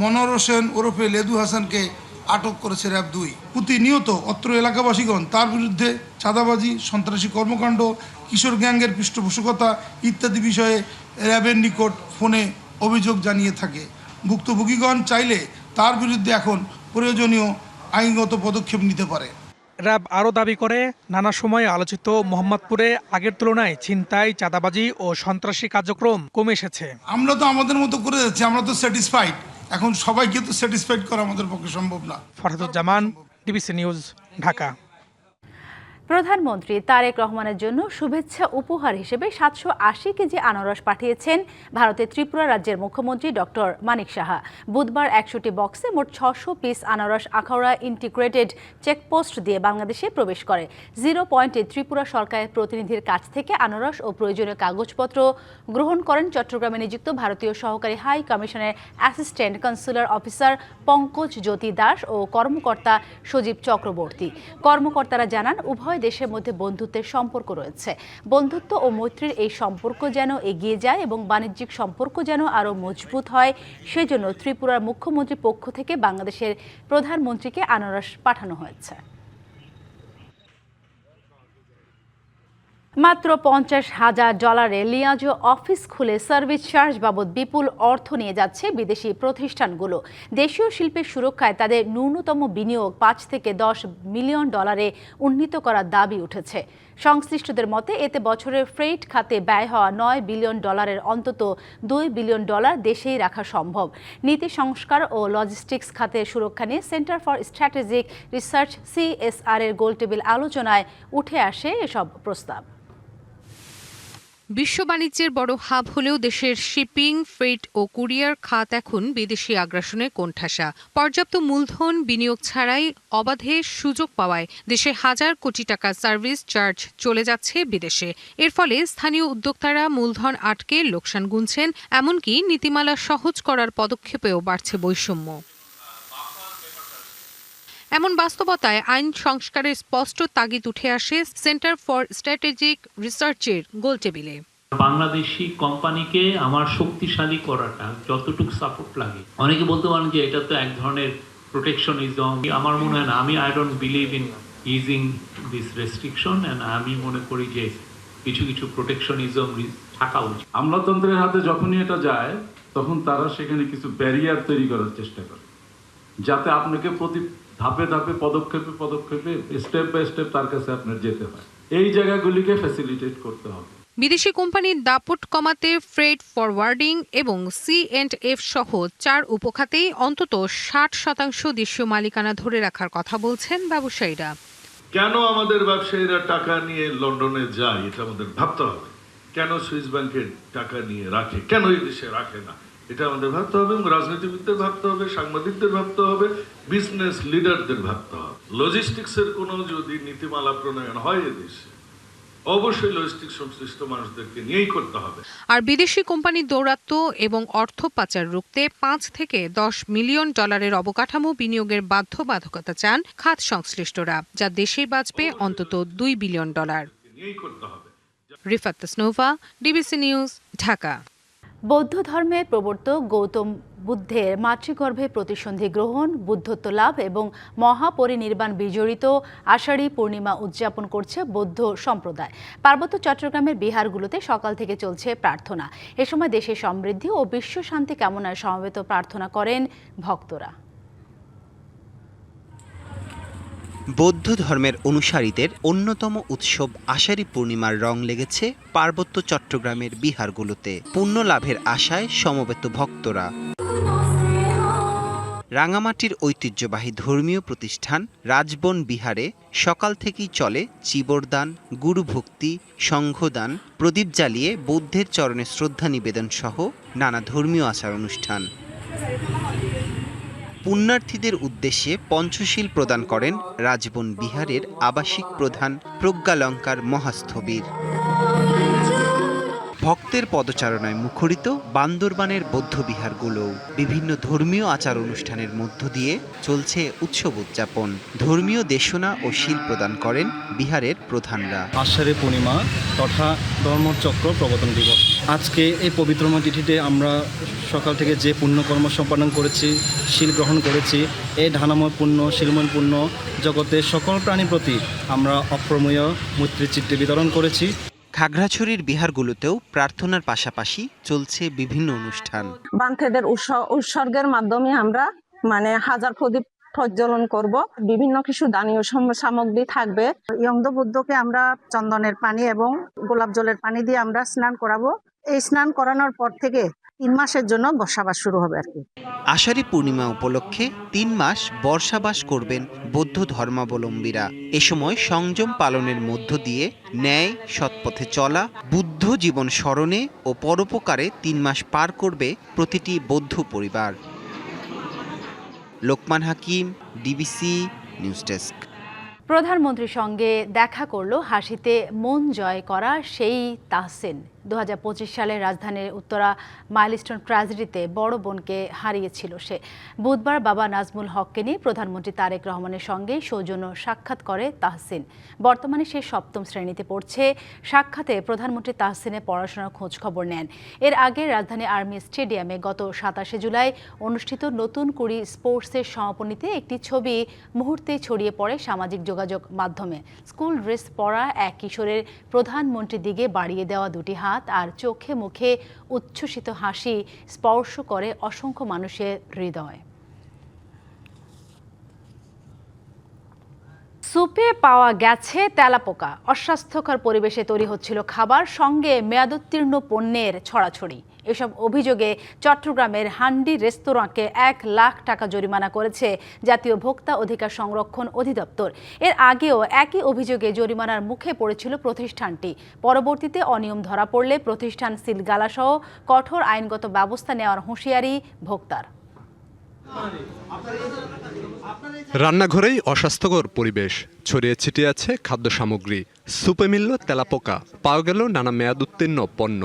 মনোয়ার হোসেন ওরফে লেদু হাসানকে আটক করেছে র্যাব 2। প্রতিনিয়ত অত্র এলাকাবাসীগণ তার বিরুদ্ধে চাঁদাবাজি, সন্ত্রাসী কর্মকাণ্ড, কিশোর গ্যাংয়ের পৃষ্ঠপোষকতা ইত্যাদি বিষয়ে র্যাবের নিকট ফোনে অভিযোগ জানিয়ে থাকে। ভুক্তভোগীগণ চাইলে তার বিরুদ্ধে এখন প্রয়োজনীয় আইনগত পদক্ষেপ নিতে পারে। র্যাব আরও দাবি করে নানা সময়ে আলোচিত মোহাম্মদপুরে আগের তুলনায় ছিনতাই, চাঁদাবাজি ও সন্ত্রাসী কার্যক্রম কমে এসেছে। আমরা তো আমাদের মতো করে যাচ্ছি, আমরা তো স্যাটিসফাইড। এখন সবাইকে তো স্যাটিসফাইড করা আমাদের পক্ষে সম্ভব না। Farhaduzzaman, DBC news, Dhaka. প্রধানমন্ত্রী তারেক রহমানের জন্য শুভেচ্ছা উপহার হিসেবে 780 কেজি আনারস পাঠিয়েছেন ভারতের ত্রিপুরা রাজ্যের মুখ্যমন্ত্রী ডক্টর মানিক সাহা। বুধবার 100টি বক্সে মোট 600 পিস আনারস আখাউড়া ইন্টিগ্রেটেড চেকপোস্ট দিয়ে বাংলাদেশে প্রবেশ করে। 0 পয়েন্টে ত্রিপুরা সরকারের প্রতিনিধির কাছ থেকে আনারস ও প্রয়োজনীয় কাগজপত্র গ্রহণ করেন চট্টগ্রামে নিযুক্ত ভারতীয় সহকারী হাই কমিশনের অ্যাসিস্ট্যান্ট কনসুলার অফিসার পঙ্কজ জ্যোতি দাস ও কর্মকর্তা সজীব চক্রবর্তী। কর্মকর্তারা জানান উভয় দেশের মধ্যে বন্ধুত্বের সম্পর্ক রয়েছে। বন্ধুত্ব ও মৈত্রীর এই সম্পর্ক যেন এগিয়ে যায় এবং বাণিজ্যিক সম্পর্ক যেন আরও মজবুত হয়, সেজন্য ত্রিপুরার মুখ্যমন্ত্রীর পক্ষ থেকে বাংলাদেশের প্রধানমন্ত্রীকে আনারস পাঠানো হয়েছে। মাত্র $50,000 লিয়াজো অফিস খুলে সার্ভিস চার্জ বাবদ বিপুল অর্থ নিয়ে যাচ্ছে বিদেশি প্রতিষ্ঠানগুলো। দেশীয় শিল্পের সুরক্ষায় তাদের ন্যূনতম বিনিয়োগ $5 থেকে $10 মিলিয়ন উন্নীত করার দাবি উঠেছে। সংশ্লিষ্টদের মতে এতে বছরে ফ্রেট খাতে ব্যয় হওয়া $9 বিলিয়ন অন্তত $2 বিলিয়ন দেশেই রাখা সম্ভব। নীতি সংস্কার ও লজিস্টিক্স খাতে সুরক্ষা নিয়ে centre for strategic research CSR এর গোলটেবিল আলোচনায় উঠে আসে এসব প্রস্তাব। বিশ্ব বাণিজ্যের বড় হাব হলেও দেশের শিপিং, ফ্রেট ও কুরিয়ার খাত এখন বিদেশি আগ্রাসনের কোণঠাসা। পর্যাপ্ত মূলধন বিনিয়োগ ছাড়াই অবাধে সুযোগ পাওয়ায় দেশে হাজার কোটি টাকা সার্ভিস চার্জ চলে যাচ্ছে বিদেশে। এর ফলে স্থানীয় উদ্যোক্তারা মূলধন আটকে লোকসান গুনছেন, এমনকি নীতিমালা সহজ করার পদক্ষেপেও বাড়ছে বৈষম্য। এমন বাস্তবতায় আইন সংস্কারের স্পষ্ট তাগিদ উঠে আসে সেন্টার ফর স্ট্র্যাটেজিক রিসার্চের গোলটেবিলে। বাংলাদেশি কোম্পানিকে আমার শক্তিশালী করাটা যতটুকু সাপোর্ট লাগে, অনেকে বলতে পারেন যে এটা তো এক ধরনের প্রোটেকশনিজম। আমার মনে হয় না, I don't believe in easing this restriction, and আমি মনে করি যে কিছু কিছু প্রোটেকশনিজম থাকা উচিত। আমলাতন্ত্রের হাতে যখনই এটা যায় তখন তারা সেখানে কিছু ব্যারিয়ার তৈরি করার চেষ্টা করে, যাতে আপনাকে প্রতি ধাপে ধাপে পদক্ষেপে স্টেপ বাই স্টেপ তার কাছে আপনার যেতে হয়। এই জায়গাগুলিকে ফ্যাসিলিটেট করতে হবে। বিদেশি কোম্পানির দাপট কমাতে ফ্রেট ফরওয়ার্ডিং এবং C&F সহ 4 উপখাতেই অন্তত 60% দেশীয় মালিকানা ধরে রাখার কথা বলছেন ব্যবসায়ীরা। কেন আমাদের ব্যবসায়ীরা টাকা নিয়ে লন্ডনে যায় এটা আমাদের ভাবতে হবে। কেন সুইস ব্যাংকের টাকা নিয়ে রাখে, কেন এই দেশে রাখে না, এটা আমাদের ভাবতে হবে। এবং রাজনীতিবিদদের ভাবতে হবে, সাংবাদিকদের ভাবতে হবে, বিজনেস লিডারদের ভাবতে হবে। লজিস্টিক্সের কোনো যদি নীতিমালা প্রণয়ন হয় এদেশে, অবশ্যই লজিস্টিক্স সংশ্লিষ্ট মানুষদেরকে নিয়েই করতে হবে। আর বিদেশি কোম্পানির দৌরাত্ম্য এবং অর্থ পাচার রুখতে $5 থেকে $10 মিলিয়ন অবকাঠামো বিনিয়োগের বাধ্যবাধকতা চান খাত সংশ্লিষ্টরা, যা দেশেই বাঁচবে অন্তত $2 billion. Rifat Tasnova, DBC news, Dhaka. বৌদ্ধ ধর্মের প্রবর্তক গৌতম বুদ্ধের মাতৃগর্ভে প্রতিসন্ধি গ্রহণ, বুদ্ধত্ব লাভ এবং মহাপরিনির্বাণ বিজড়িত আষাঢ়ী পূর্ণিমা উদযাপন করছে বৌদ্ধ সম্প্রদায়। পার্বত্য চট্টগ্রামের বিহারগুলোতে সকাল থেকে চলছে প্রার্থনা। এ সময় দেশের সমৃদ্ধি ও বিশ্ব শান্তি কামনায় সমবেত প্রার্থনা করেন ভক্তরা। বৌদ্ধ ধর্মের অনুসারীদের অন্যতম উৎসব আষাঢ়ী পূর্ণিমার রং লেগেছে পার্বত্য চট্টগ্রামের বিহারগুলোতে। পুণ্য লাভের আশায় সমবেত ভক্তরা। রাঙামাটির ঐতিহ্যবাহী ধর্মীয় প্রতিষ্ঠান রাজবন বিহারে সকাল থেকেই চলে চিবরদান, গুরুভক্তি, সংঘদান, প্রদীপ জ্বালিয়ে বৌদ্ধের চরণে শ্রদ্ধা নিবেদন সহ নানা ধর্মীয় আচার অনুষ্ঠান। পুণ্যার্থীদের উদ্দেশ্যে পঞ্চশীল প্রদান করেন রাজবন বিহারের আবাসিক প্রধান প্রজ্ঞালঙ্কার মহাস্থবির। ভক্তের পদচারণায় মুখরিত বান্দরবানের বৌদ্ধবিহারগুলোও বিভিন্ন ধর্মীয় আচার অনুষ্ঠানের মধ্য দিয়ে চলছে উৎসব উদযাপন। ধর্মীয় দেশনা ও শীল প্রদান করেন বিহারের প্রধানরা। আষাঢ়ী পূর্ণিমা তথা ধর্মচক্র প্রবর্তন দিবস। আজকে এই পবিত্রময় তিথিতে আমরা সকাল থেকে যে পুণ্যকর্ম সম্পাদন করেছি, শীল গ্রহণ করেছি, এই ধানাময় পুণ্য, শীলময় পুণ্য জগতের সকল প্রাণীর প্রতি আমরা অপ্রমেয় মৈত্রীচিত্তে বিতরণ করেছি। খাগড়াছড়ির বিহারগুলোতেও প্রার্থনার পাশাপাশি চলছে বিভিন্ন অনুষ্ঠান। বান্থেদের উৎসর্গের মাধ্যমে আমরা হাজার প্রদীপ প্রজ্বলন করব। বিভিন্ন কিছু দানীয় সামগ্রী থাকবে। ইয়ংদ বুদ্ধকে আমরা চন্দনের পানি এবং গোলাপ জলের পানি দিয়ে আমরা স্নান করাবো। এই স্নান করানোর পর থেকে 3 মাসের জন্য বর্ষাবাস শুরু হবে আর কি। আষাঢ়ী পূর্ণিমা উপলক্ষে 3 মাস বর্ষাবাস করবেন বৌদ্ধ ধর্মাবলম্বীরা। এ সময় সংযম পালনের মধ্য দিয়ে ন্যায় সৎপথে চলা, বুদ্ধ জীবন স্মরণে ও পরোপকারে 3 মাস পার করবে প্রতিটি বৌদ্ধ পরিবার। লোকমান হাকিম, DBC নিউজ ডেস্ক। প্রধানমন্ত্রীর সঙ্গে দেখা করল হাসিতে মন জয় করা সেই তাহসিন। 2025 সালে রাজধানীর উত্তরা মাইলস্টোন ট্র্যাজেডিতে বড় বোনকে হারিয়েছিল সে। বুধবার বাবা নাজমুল হককে নিয়ে প্রধানমন্ত্রী তারেক রহমানের সঙ্গে সৌজন্য সাক্ষাৎ করে তাহসিন। বর্তমানে সে 7ম শ্রেণীতে পড়ছে। সাক্ষাতে প্রধানমন্ত্রী তাহসিনের পড়াশোনার খোঁজ খবর নেন। এর আগে রাজধানী আর্মি স্টেডিয়ামে গত 27 জুলাই অনুষ্ঠিত নতুন কুড়ি স্পোর্টসের সমাপনীতে একটি ছবি মুহূর্তে ছড়িয়ে পড়ে সামাজিক যোগাযোগ মাধ্যমে। স্কুল ড্রেস পরা এক কিশোরের প্রধানমন্ত্রীর দিকে বাড়িয়ে দেওয়া দুটি হাত আর চোখে মুখে উচ্ছ্বসিত হাসি স্পর্শ করে অসংখ্য মানুষের হৃদয়। সুপে পাওয়া গেছে তেলাপোকা। অস্বাস্থ্যকর পরিবেশে তৈরি হচ্ছিল খাবার, সঙ্গে মেয়াদোত্তীর্ণ পণ্যের ছড়াছড়ি। এসব অভিযোগে চট্টগ্রামের হান্ডি রেস্তোরাঁকে 1 লাখ টাকা জরিমানা করেছে জাতীয় ভোক্তা অধিকার সংরক্ষণ অধিদপ্তর। এর আগেও একই অভিযোগে জরিমানার মুখে পড়েছিল প্রতিষ্ঠানটি। পরবর্তীতে অনিয়ম ধরা পড়লে প্রতিষ্ঠান সিলগালাসহ কঠোর আইনগত ব্যবস্থা নেওয়ার হুঁশিয়ারি ভোক্তার। রান্নাঘরেই অস্বাস্থ্যকর পরিবেশ, ছড়িয়ে ছিটিয়ে আছে খাদ্য সামগ্রী। সুপে মিলল তেলাপোকা, পাওয়া গেল নানা মেয়াদ উত্তীর্ণ পণ্য।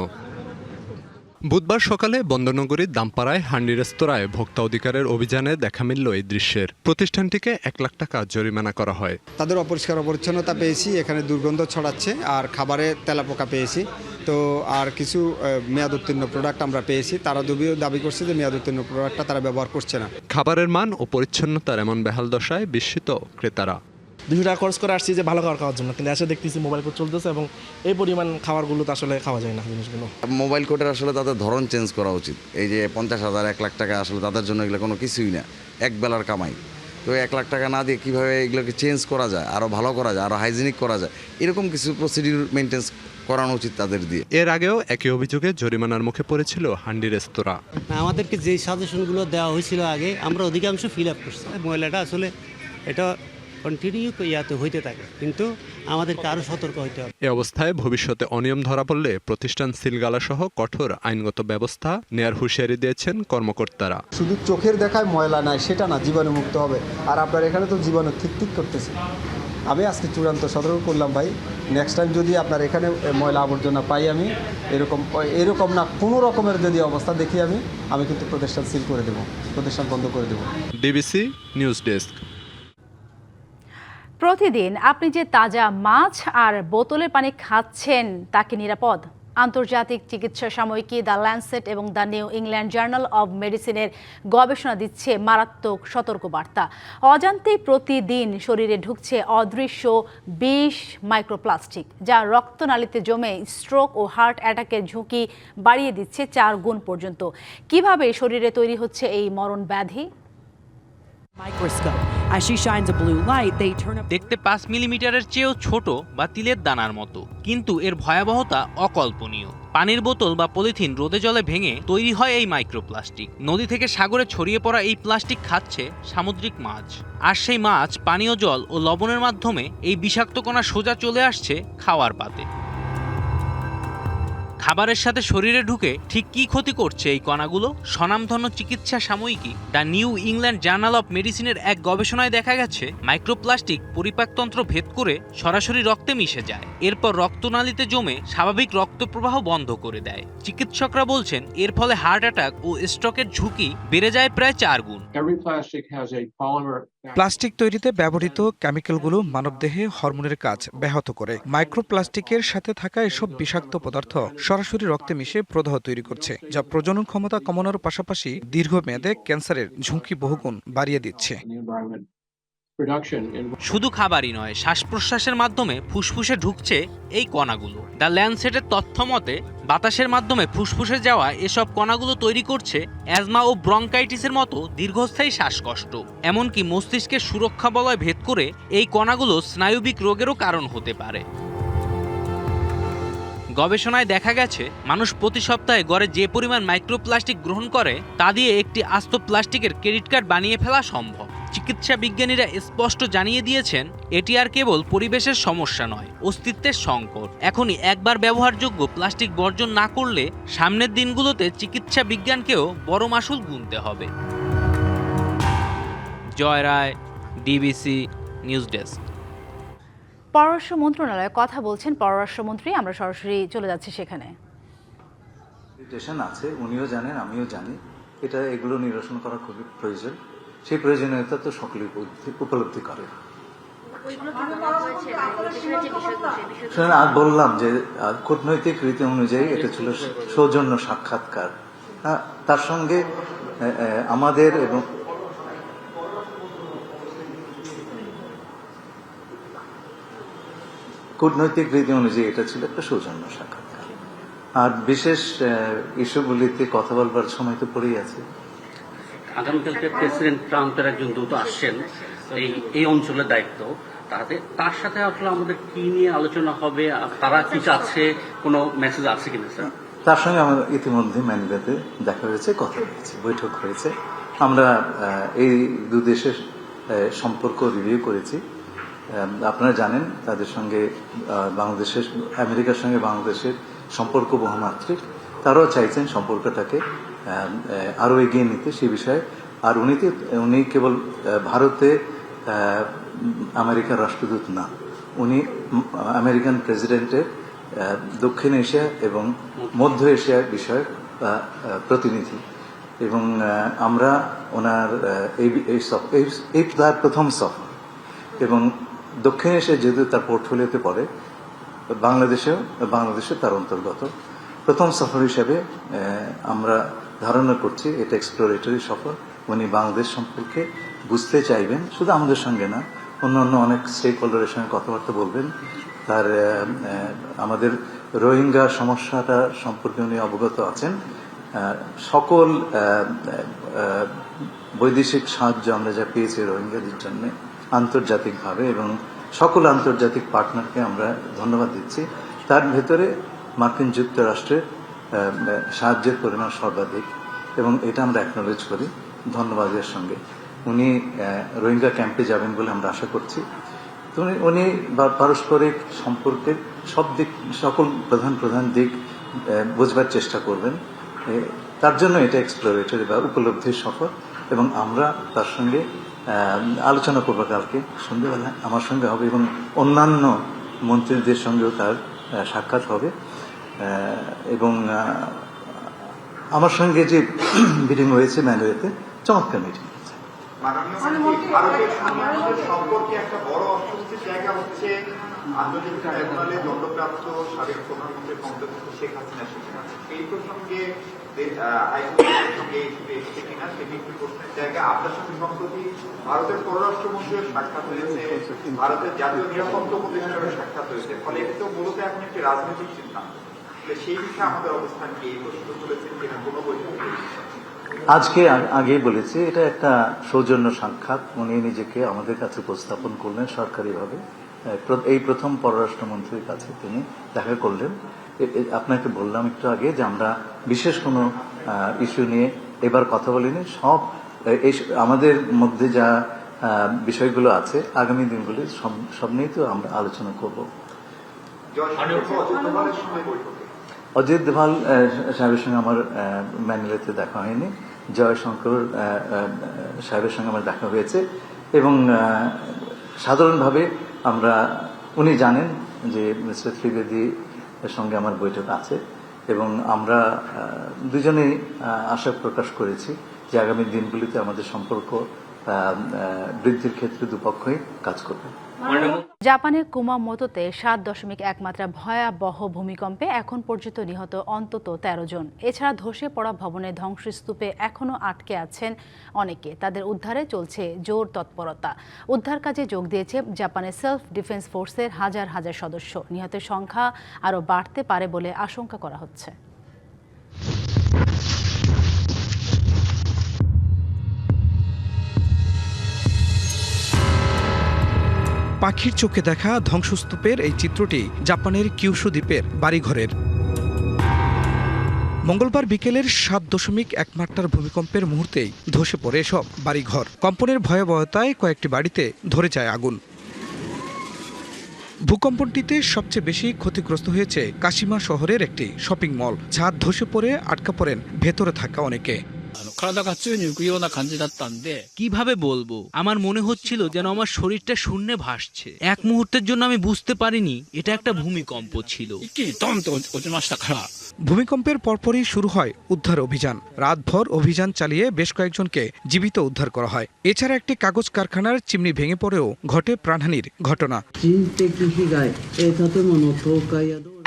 বুধবার সকালে বন্দরনগরীর দামপাড়ায় হান্ডি রেস্তোরাঁয় ভোক্তা অধিকারের অভিযানে দেখা মিলল এই দৃশ্যের। প্রতিষ্ঠানটিকে 1 লাখ টাকা জরিমানা করা হয়। তাদের অপরিষ্কার অপরিচ্ছন্নতা পেয়েছি, এখানে দুর্গন্ধ ছড়াচ্ছে, আর খাবারে তেলাপোকা পেয়েছি। তো আর কিছু মেয়াদ উত্তীর্ণ প্রোডাক্ট আমরা পেয়েছি। তারা দাবি করছে যে মেয়াদ উত্তীর্ণ প্রোডাক্টটা তারা ব্যবহার করছে না। খাবারের মান ও পরিচ্ছন্নতার এমন বেহাল দশায় বিস্মিত ক্রেতারা। 200 টাকা খরচ করে আসছি যে ভালো খাবার খাওয়ার জন্য, কিন্তু এসে দেখতেছি মোবাইল কোড চলতেছে এবং এই পরিমাণ খাবারগুলো তো আসলে খাওয়া যায় না। জিনিসগুলো মোবাইল কোডের আসলে তাদের ধরন চেঞ্জ করা উচিত। এই যে 50,000 1 লাখ টাকা আসলে তাদের জন্য এগুলো কোনো কিছুই না, এক বেলার কামাই। তো 1 লাখ টাকা না দিয়ে কীভাবে এগুলোকে চেঞ্জ করা যায়, আরও ভালো করা যায়, আরও হাইজিনিক করা যায়, এরকম কিছু প্রসিডিউর মেনটেন্স করানো উচিত তাদের দিয়ে। এর আগেও একই অভিযোগে জরিমানার মুখে পড়েছিল হান্ডি রেস্তোরাঁ। আমাদেরকে যে সাজেশনগুলো দেওয়া হয়েছিল আগে, আমরা অধিকাংশ ফিল আপ করছি। মহিলাটা আসলে এটা কন্টিনিউ ইয়াতে হইতে থাকে, কিন্তু আমাদেরকে আরও সতর্ক হইতে হবে। এ অবস্থায় ভবিষ্যতে অনিয়ম ধরা পড়লে প্রতিষ্ঠান সিলগালাসহ কঠোর আইনগত ব্যবস্থা নেয়ার হুঁশিয়ারি দিয়েছেন কর্মকর্তারা। শুধু চোখের দেখায় ময়লা নাই সেটা না, জীবাণুমুক্ত হবে। আর আপনার এখানে তো জীবাণু ঠিক করতেছে। আমি আজকে চূড়ান্ত সতর্ক করলাম ভাই, নেক্সট টাইম যদি আপনার এখানে ময়লা আবর্জনা পাই, আমি এরকম না কোনো রকমের যদি অবস্থা দেখি আমি কিন্তু প্রতিষ্ঠান সিল করে দেবো, প্রতিষ্ঠান বন্ধ করে দেবো। DBC news desk. প্রতিদিন আপনি যে তাজা মাছ আর বোতলের পানি খাচ্ছেন তা কি নিরাপদ? আন্তর্জাতিক চিকিৎসা সাময়িকী দ্য ল্যান্সেট এবং the new England journal of মেডিসিনের গবেষণা দিচ্ছে মারাত্মক সতর্কবার্তা। অজান্তেই প্রতিদিন শরীরে ঢুকছে অদৃশ্য 20 মাইক্রোপ্লাস্টিক, যা রক্তনালীতে জমে স্ট্রোক ও হার্ট অ্যাটাকের ঝুঁকি বাড়িয়ে দিচ্ছে 4 গুণ পর্যন্ত। কিভাবে শরীরে তৈরি হচ্ছে এই মরণ ব্যাধি? দেখতে 5 মিলিমিটারের চেয়েও ছোট বা তিলের দানার মতো, কিন্তু এর ভয়াবহতা অকল্পনীয়। পানির বোতল বা পলিথিন রোদে জলে ভেঙে তৈরি হয় এই মাইক্রোপ্লাস্টিক। নদী থেকে সাগরে ছড়িয়ে পড়া এই প্লাস্টিক খাচ্ছে সামুদ্রিক মাছ, আর সেই মাছ পানীয় জল ও লবণের মাধ্যমে এই বিষাক্ত কণা সোজা চলে আসছে খাওয়ার পাতে। খাবারের সাথে শরীরে ঢুকে ঠিক কী ক্ষতি করছে এই কণাগুলো? স্বনামধন্য চিকিৎসা সাময়িকী the new England journal of মেডিসিনের এক গবেষণায় দেখা গেছে মাইক্রোপ্লাস্টিক পরিপাকতন্ত্র ভেদ করে সরাসরি রক্তে মিশে যায়, এরপর রক্তনালীতে জমে স্বাভাবিক রক্ত প্রবাহ বন্ধ করে দেয়। চিকিৎসকরা বলছেন এর ফলে হার্ট অ্যাটাক ও স্ট্রোকের ঝুঁকি বেড়ে যায় প্রায় 4 গুণ। প্লাস্টিক তৈরিতে ব্যবহৃত কেমিক্যালগুলো মানবদেহে হরমোনের কাজ ব্যাহত করে। মাইক্রোপ্লাস্টিকের সাথে থাকা এসব বিষাক্ত পদার্থ সরাসরি রক্তে মিশে প্রদাহ তৈরি করছে, যা প্রজনন ক্ষমতা কমানোর পাশাপাশি দীর্ঘমেয়াদে ক্যান্সারের ঝুঁকি বহুগুণ বাড়িয়ে দিচ্ছে। শুধু খাবারই নয়, শ্বাস প্রশ্বাসের মাধ্যমে ফুসফুসে ঢুকছে এই কণাগুলো। দ্য ল্যান্সেটের তথ্য মতে বাতাসের মাধ্যমে ফুসফুসে যাওয়া এসব কণাগুলো তৈরি করছে অ্যাজমা ও ব্রঙ্কাইটিসের মতো দীর্ঘস্থায়ী শ্বাসকষ্ট। এমনকি মস্তিষ্কের সুরক্ষা বলয় ভেদ করে এই কণাগুলো স্নায়ুবিক রোগেরও কারণ হতে পারে। গবেষণায় দেখা গেছে মানুষ প্রতি সপ্তাহে গড়ে যে পরিমাণ মাইক্রোপ্লাস্টিক গ্রহণ করে তা দিয়ে একটি আস্ত প্লাস্টিকের ক্রেডিট কার্ড বানিয়ে ফেলা সম্ভব। চিকিৎসা বিজ্ঞানীরা স্পষ্ট জানিয়ে দিয়েছেন এটি আর কেবল পরিবেশের সমস্যা নয়, অস্তিত্বের সংকট। এখনই একবার ব্যবহারযোগ্য প্লাস্টিক বর্জন না করলে সামনের দিনগুলোতে চিকিৎসা বিজ্ঞানকেও বড় মাশুল গুনতে হবে। জয় রায়, ডিবিসি নিউজ ডেস্ক। পররাষ্ট্র মন্ত্রণালয়ে কথা বলছেন পররাষ্ট্রমন্ত্রী। আমরা সরাসরি চলে যাচ্ছি সেখানে। ইরিটেশন আছে, উনিও জানেন, আমিও জানি। এগুলো নিরসন করা খুবই প্রয়োজন। সেই প্রয়োজনীয়তা তো সকলেই উপলব্ধি করে। আজ বললাম যে কূটনৈতিক রীতি অনুযায়ী এটা ছিল সৌজন্য সাক্ষাৎকার। তার সঙ্গে আমাদের এবং কূটনৈতিক রীতি অনুযায়ী এটা ছিল একটা সৌজন্য সাক্ষাৎকার। আর বিশেষ ইস্যুগুলিতে কথা বলবার সময় তো পড়েই আছে। আগামীকালকে প্রেসিডেন্ট ট্রাম্পের একজন দূত আসছেন এই অঞ্চলের দায়িত্ব, তার সাথে আসলে আমাদের কি নিয়ে আলোচনা হবে, তারা কি চাচ্ছে, কোনো মেসেজ আছে কিনা স্যার? তার সঙ্গে আমার ইতিমধ্যে ম্যানিলাতে দেখা হয়েছে, কথা হয়েছে, বৈঠক হয়েছে। আমরা এই দু দেশের সম্পর্ক রিভিউ করেছি। আপনারা জানেন তাদের সঙ্গে বাংলাদেশের, আমেরিকার সঙ্গে বাংলাদেশের সম্পর্ক বহুমাত্রিক। তারাও চাইছেন সম্পর্কটাকে আরও এগিয়ে নিতে সে বিষয়ে। আর উনি কেবল ভারতে আমেরিকার রাষ্ট্রদূত না, উনি আমেরিকান প্রেসিডেন্টের দক্ষিণ এশিয়া এবং মধ্য এশিয়ার বিষয়ক প্রতিনিধি। এবং আমরা ওনার এই তার প্রথম সফর, এবং দক্ষিণ এশিয়া যেহেতু তার পোর্টফোলিওতে পড়ে, বাংলাদেশে তার অন্তর্গত প্রথম সফর হিসেবে আমরা ধারণা করছি এটা এক্সপ্লোরেটরি সফর। উনি বাংলাদেশ সম্পর্কে বুঝতে চাইবেন, শুধু আমাদের সঙ্গে না, অন্য অনেক স্টেক হোল্ডারের সঙ্গে কথাবার্তা বলবেন। তার আমাদের রোহিঙ্গা সমস্যাটা সম্পর্কে উনি অবগত আছেন। সকল বৈদেশিক সাহায্য আমরা যা পেয়েছি রোহিঙ্গাদের জন্য আন্তর্জাতিকভাবে, এবং সকল আন্তর্জাতিক পার্টনারকে আমরা ধন্যবাদ দিচ্ছি। তার ভেতরে মার্কিন যুক্তরাষ্ট্রের সাহায্যের পরিমাণ সর্বাধিক, এবং এটা আমরা অ্যাকনোলেজ করি ধন্যবাদের সঙ্গে। উনি রোহিঙ্গা ক্যাম্পে যাবেন বলে আমরা আশা করছি। তো উনি পারস্পরিক সম্পর্কের সকল প্রধান দিক বোঝবার চেষ্টা করবেন। তার জন্য এটা এক্সপ্লোরেটরি বা উপলব্ধির সফর, এবং আমরা তার সঙ্গে আলোচনা করবো কালকে সন্ধ্যেবেলা আমার সঙ্গে হবে, এবং অন্যান্য মন্ত্রীদের সঙ্গেও তার সাক্ষাৎ হবে। এবং আমার সঙ্গে যে মিটিং হয়েছে ম্যানুয়েতে, চমৎকার মিটিং। ভারতের সম্পর্কে একটা বড় অস্বস্তির জায়গা হচ্ছে আন্তর্জাতিক ট্রাইব্যুনালে দণ্ডপ্রাপ্ত সাবেক প্রধানমন্ত্রী বঙ্গবন্ধু শেখ হাসিনা সেখানে এই প্রসঙ্গে আপনার সঙ্গে সম্প্রতি ভারতের পররাষ্ট্রমন্ত্রীর সাক্ষাৎ হয়েছে, ভারতের জাতীয় নিরাপত্তা উপদেষ্টারের সাক্ষাৎ হয়েছে। ফলে এটি তো মূলত এখন একটি রাজনৈতিক সিদ্ধান্ত। সেই বিষয়ে আমাদের অবস্থান কি, এই প্রশ্ন তুলেছেন কিনা কোনো বৈঠকে? আজকে আগে বলেছি এটা একটা সৌজন্য সাক্ষাৎ। উনি নিজেকে আমাদের কাছে উপস্থাপন করলেন সরকারিভাবে। এই প্রথম পররাষ্ট্রমন্ত্রীর কাছে তিনি দেখা করলেন। আপনাকে বললাম একটু আগে যে আমরা বিশেষ কোনো ইস্যু নিয়ে এবার কথা বলিনি। সব আমাদের মধ্যে যা বিষয়গুলো আছে আগামী দিনগুলি সব নিয়ে তো আমরা আলোচনা করব। অজিত দোভাল সাহেবের সঙ্গে আমার ম্যানিলাতে দেখা হয়নি। জয়শঙ্কর সাহেবের সঙ্গে আমার দেখা হয়েছে, এবং সাধারণভাবে উনি জানেন যে মিস্টার ত্রিবেদীর সঙ্গে আমার বৈঠক আছে, এবং আমরা দুজনেই আশা প্রকাশ করেছি যে আগামী দিনগুলিতে আমাদের সম্পর্ক বৃদ্ধির ক্ষেত্রে দুপক্ষই কাজ করবে। জাপানের কুমামোতোতে 7.1 মাত্রা ভয়াবহ ভূমিকম্পে এখন পর্যন্ত নিহত অন্তত 13 জন। এছাড়া ধসে পড়া ভবনের ধ্বংসস্তূপে এখনও আটকে আছেন অনেকে। তাদের উদ্ধারে চলছে জোর তৎপরতা। উদ্ধার কাজে যোগ দিয়েছে জাপানের সেলফ ডিফেন্স ফোর্সের হাজার হাজার সদস্য। নিহতের সংখ্যা আরও বাড়তে পারে বলে আশঙ্কা করা হচ্ছে। পাখির চোখে দেখা ধ্বংসস্তূপের এই চিত্রটি জাপানের কিউশু দ্বীপের বাড়িঘরের। মঙ্গলবার বিকেলের 7.1 মাত্রার ভূমিকম্পের মুহূর্তেই ধসে পড়ে এসব বাড়িঘর। কম্পনের ভয়াবহতায় কয়েকটি বাড়িতে ধরে যায় আগুন। ভূকম্পনটিতে সবচেয়ে বেশি ক্ষতিগ্রস্ত হয়েছে কাশিমা শহরের একটি শপিং মল। ছাদ ধসে পড়ে আটকা পড়েন ভেতরে থাকা অনেকে। কিভাবে বলবো, আমার মনে হচ্ছিল যেন আমার শরীরটা শূন্যে ভাসছে। এক মুহূর্তের জন্য আমি বুঝতে পারিনি এটা একটা ভূমিকম্প ছিল। ভূমিকম্পের পরপরই শুরু হয় উদ্ধার অভিযান। রাতভর অভিযান চালিয়ে বেশ কয়েকজনকে জীবিত উদ্ধার করা হয়। এছাড়া একটি কাগজ কারখানার চিমনি ভেঙে পড়েও ঘটে প্রাণহানির ঘটনা।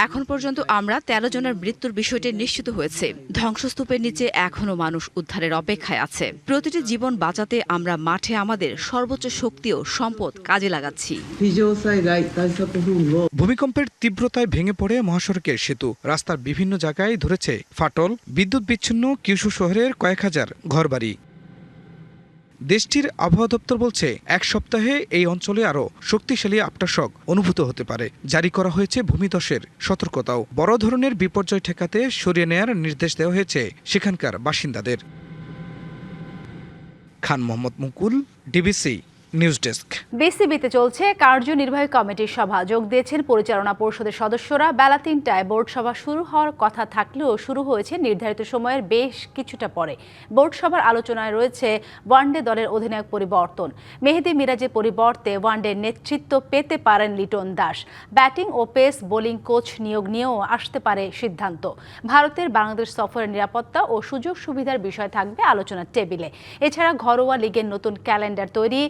এখন পর্যন্ত আমরা 13 জনের মৃত্যুর বিষয়টি নিশ্চিত হয়েছে। ধ্বংসস্তূপের নিচে এখনো মানুষ উদ্ধারের অপেক্ষায় আছে। প্রতিটি জীবন বাঁচাতে আমরা মাঠে আমাদের সর্বোচ্চ শক্তি ও সম্পদ কাজে লাগাচ্ছি। ভূমিকম্পের তীব্রতায় ভেঙে পড়ে মহাসড়কের সেতু। রাস্তার বিভিন্ন জায়গায় ধরেছে ফাটল। বিদ্যুৎ বিচ্ছিন্ন কিউশু শহরের কয়েক হাজার ঘরবাড়ি। দেশটির আবহাওয়া দপ্তর বলছে এক সপ্তাহে এই অঞ্চলে আরও শক্তিশালী আফটারশক অনুভূত হতে পারে। জারি করা হয়েছে ভূমিধসের সতর্কতাও। বড় ধরনের বিপর্যয় ঠেকাতে সরিয়ে নেয়ার নির্দেশ দেওয়া হয়েছে সেখানকার বাসিন্দাদের। খান মোহাম্মদ মুকুল, ডিবিসি নিউজ ডেস্ক। বিসিবিতে চলছে কার্যনির্বাহী কমিটির সভা। যোগ দিয়েছেন পরিচালনা পরিষদের সদস্যরা। বেলা 3টায় বোর্ড সভা শুরু হওয়ার কথা থাকলেও শুরু হয়েছে নির্ধারিত সময়ের বেশ কিছুটা পরে। বোর্ড সভার আলোচনায় রয়েছে ওয়ানডে দলের অধিনায়ক পরিবর্তন। মেহেদী মিরাজের পরিবর্তে ওয়ানডে নেতৃত্ব পেতে পারেন লিটন দাস। ব্যাটিং ও পেস বোলিং কোচ নিয়োগ নিয়েও আসতে পারে সিদ্ধান্ত। ভারতের বাংলাদেশ সফরের নিরাপত্তা ও সুযোগ সুবিধার বিষয় থাকবে আলোচনার টেবিলে। এছাড়া ঘরোয়া লিগের নতুন ক্যালেন্ডার তৈরি,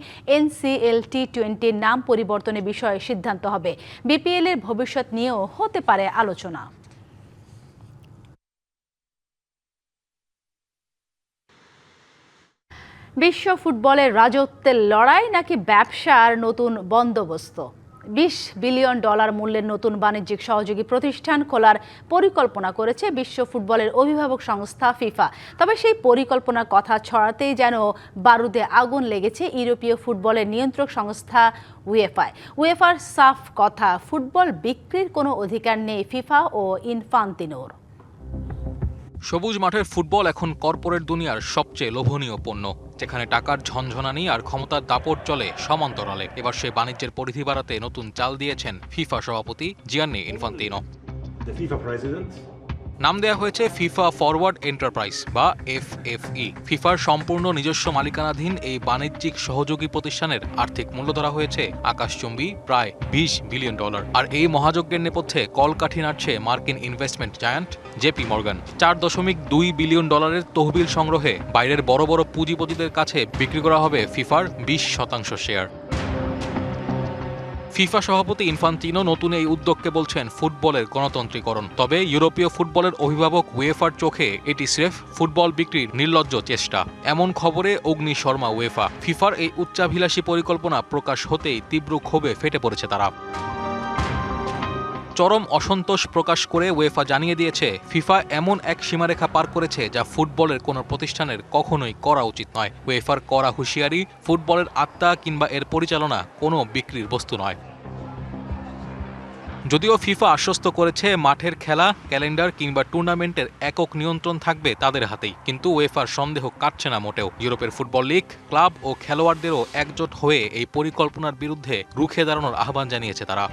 NCL T20 নাম পরিবর্তনের বিষয়ে সিদ্ধান্ত হবে। বিপিএল এর ভবিষ্যৎ নিয়েও হতে পারে আলোচনা। বিশ্ব ফুটবলের রাজত্বের লড়াই নাকি ব্যবসার নতুন বন্দোবস্ত? $20 বিলিয়ন মূল্যের নতুন বাণিজ্যিক সহযোগী প্রতিষ্ঠান খোলার পরিকল্পনা করেছে বিশ্ব ফুটবলের অভিভাবক সংস্থা ফিফা। তবে সেই পরিকল্পনার কথা ছড়াতেই যেন বারুদে আগুন লেগেছে ইউরোপীয় ফুটবলের নিয়ন্ত্রক সংস্থা উয়েফার সাফ কথা, ফুটবল বিক্রির কোনো অধিকার নেই ফিফা ও ইনফান্তিনোর। সবুজ মাঠের ফুটবল এখন কর্পোরেট দুনিয়ার সবচেয়ে লোভনীয় পণ্য, যেখানে টাকার ঝনঝনানি আর ক্ষমতার দাপট চলে সমান্তরালে। এবার সেই বাণিজ্যের পরিধি বাড়াতে নতুন চাল দিয়েছেন ফিফা সভাপতি জিয়ান্নি ইনফান্তিনো। নাম দেয়া হয়েছে ফিফা ফরওয়ার্ড এন্টারপ্রাইজ বা FFE। ফিফার সম্পূর্ণ নিজস্ব মালিকানাধীন এই বাণিজ্যিক সহযোগী প্রতিষ্ঠানের আর্থিক মূল্য ধরা হয়েছে আকাশচুম্বী প্রায় $20 বিলিয়ন। আর এই মহাযজ্ঞের নেপথ্যে কলকাঠি নাড়ছে মার্কিন investment giant JP Morgan. $4.2 billion তহবিল সংগ্রহে বাইরের বড় বড় পুঁজিপতিদের কাছে বিক্রি করা হবে ফিফার 20% শেয়ার। ফিফা সভাপতি ইনফান্তিনো নতুন এই উদ্যোগকে বলছেন ফুটবলের গণতন্ত্রীকরণ। তবে ইউরোপীয় ফুটবলের অভিভাবক উয়েফার চোখে এটি স্রেফ ফুটবল বিক্রির নির্লজ্জ চেষ্টা। এমন খবরে অগ্নি শর্মা উয়েফা। ফিফার এই উচ্চাভিলাষী পরিকল্পনা প্রকাশ হতেই তীব্র ক্ষোভে ফেটে পড়েছে তারা। চরম অসন্তোষ প্রকাশ করে উয়েফা জানিয়ে দিয়েছে ফিফা এমন এক সীমারেখা পার করেছে যা ফুটবলের কোনো প্রতিষ্ঠানের কখনোই করা উচিত নয়। উয়েফার করা হুঁশিয়ারি, ফুটবলের আত্মা কিংবা এর পরিচালনা কোনো বিক্রির বস্তু নয়। যদিও ফিফা আশ্বস্ত করেছে মাঠের খেলা, ক্যালেন্ডার কিংবা টুর্নামেন্টের একক নিয়ন্ত্রণ থাকবে তাদের হাতেই, কিন্তু উয়েফার সন্দেহ কাটছে না মোটেও। ইউরোপের ফুটবল লিগ, ক্লাব ও খেলোয়াড়দেরও একজোট হয়ে এই পরিকল্পনার বিরুদ্ধে রুখে দাঁড়ানোর আহ্বান জানিয়েছে তারা।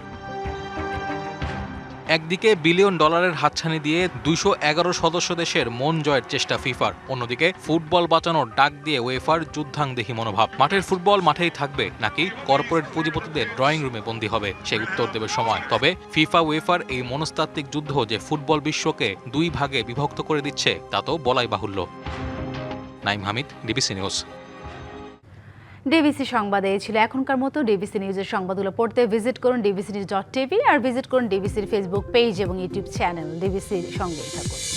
একদিকে $1 বিলিয়ন হাতছানি দিয়ে 211 সদস্য দেশের মন জয়ের চেষ্টা ফিফার, অন্যদিকে ফুটবল বাঁচানোর ডাক দিয়ে উয়েফার যুদ্ধাংদেহী মনোভাব। মাঠের ফুটবল মাঠেই থাকবে নাকি কর্পোরেট পুঁজিপতিদের ড্রয়িং রুমে বন্দী হবে, সেই উত্তর দেবে সময়। তবে ফিফা উয়েফার এই মনস্তাত্ত্বিক যুদ্ধ যে ফুটবল বিশ্বকে 2 ভাগে বিভক্ত করে দিচ্ছে তা তো বলাই বাহুল্য। Naim Hamid, DBC news. DBC সংবাদে এই ছিল এখনকার মতো। ডিবিসি নিউজের সংবাদগুলো পড়তে ভিজিট করুন dbcnews.tv আর ভিজিট করুন ডিবিসির ফেসবুক পেজ এবং ইউটিউব চ্যানেল। ডিবিসির সঙ্গেই থাকুন।